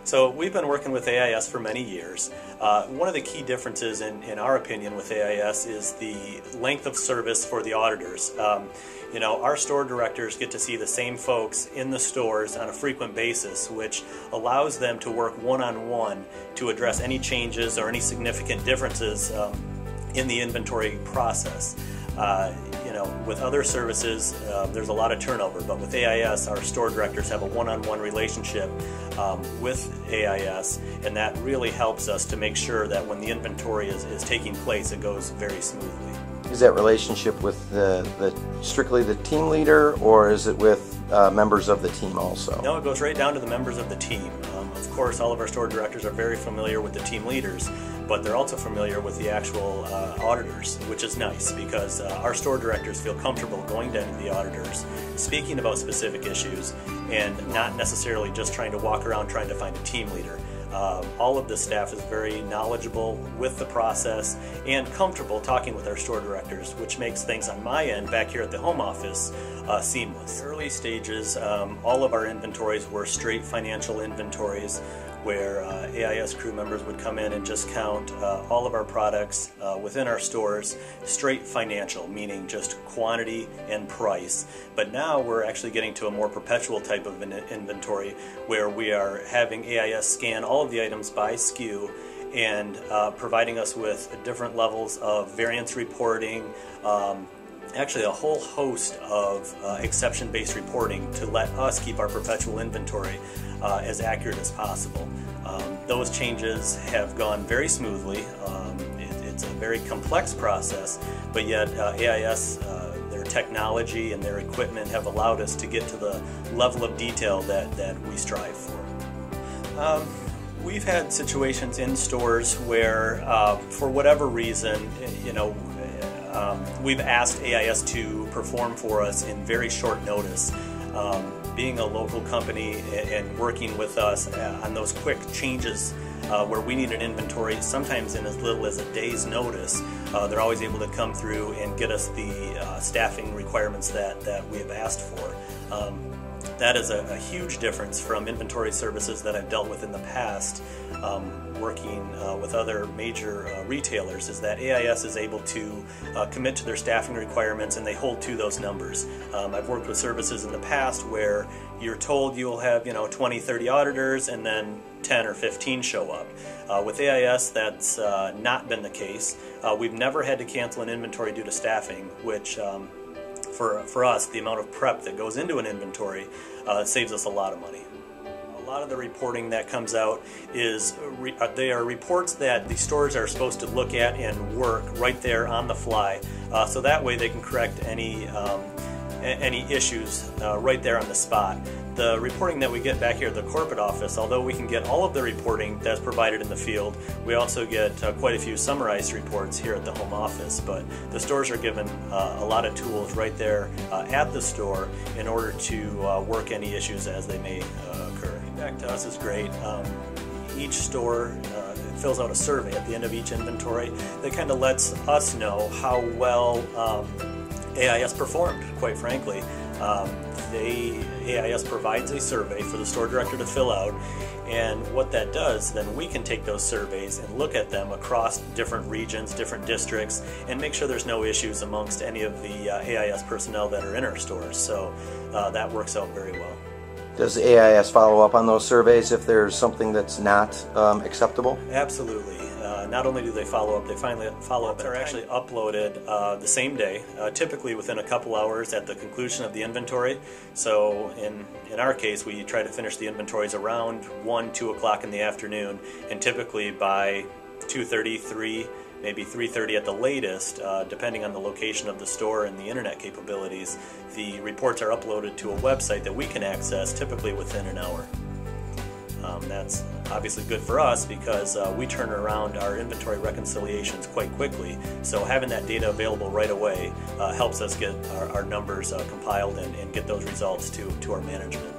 So we've been working with AIS for many years. One of the key differences in our opinion with AIS is the length of service for the auditors. Our store directors get to see the same folks in the stores on a frequent basis, which allows them to work one-on-one to address any changes or any significant differences in the inventory process. With other services, there's a lot of turnover, but with AIS, our store directors have a one-on-one relationship with AIS, and that really helps us to make sure that when the inventory is taking place, it goes very smoothly. Is that relationship with strictly the team leader, or is it with members of the team also? No, it goes right down to the members of the team. Of course, all of our store directors are very familiar with the team leaders, but they're also familiar with the actual auditors, which is nice because our store directors feel comfortable going down to the auditors, speaking about specific issues, and not necessarily just trying to walk around trying to find a team leader. All of the staff is very knowledgeable with the process and comfortable talking with our store directors, which makes things on my end back here at the home office seamless. In the early stages, all of our inventories were straight financial inventories where AIS crew members would come in and just count all of our products within our stores straight financial, meaning just quantity and price. But now we're actually getting to a more perpetual type of inventory where we are having AIS scan all of the items by SKU and providing us with different levels of variance reporting, actually a whole host of exception-based reporting to let us keep our perpetual inventory as accurate as possible. Those changes have gone very smoothly. It's a very complex process, but yet AIS, their technology and their equipment have allowed us to get to the level of detail that we strive for. We've had situations in stores where, for whatever reason, we've asked AIS to perform for us in very short notice. Being a local company and working with us on those quick changes where we need an inventory, sometimes in as little as a day's notice, they're always able to come through and get us the staffing requirements that we have asked for. That is a huge difference from inventory services that I've dealt with in the past, working with other major retailers, is that AIS is able to commit to their staffing requirements and they hold to those numbers. I've worked with services in the past where you're told you'll have 20, 30 auditors and then 10 or 15 show up. With AIS, that's not been the case. We've never had to cancel an inventory due to staffing, which for us, the amount of prep that goes into an inventory saves us a lot of money. A lot of the reporting that comes out is they are reports that the stores are supposed to look at and work right there on the fly, so that way they can correct any issues right there on the spot. The reporting that we get back here at the corporate office, although we can get all of the reporting that's provided in the field, we also get quite a few summarized reports here at the home office. But the stores are given a lot of tools right there at the store in order to work any issues as they may occur. Feedback to us is great. Each store fills out a survey at the end of each inventory that kind of lets us know how well AIS performed, quite frankly. AIS provides a survey for the store director to fill out, and what that does, then we can take those surveys and look at them across different regions, different districts, and make sure there's no issues amongst any of the AIS personnel that are in our stores. So that works out very well. Does AIS follow up on those surveys if there's something that's not acceptable? Absolutely. Not only do they follow up, they finally follow up. They're actually uploaded the same day, typically within a couple hours at the conclusion of the inventory. So in our case, we try to finish the inventories around 1, 2 o'clock in the afternoon, and typically by 2:30, 3, maybe 3:30 at the latest, depending on the location of the store and the internet capabilities, the reports are uploaded to a website that we can access typically within an hour. That's obviously good for us because we turn around our inventory reconciliations quite quickly, so having that data available right away helps us get our numbers compiled and get those results to our management.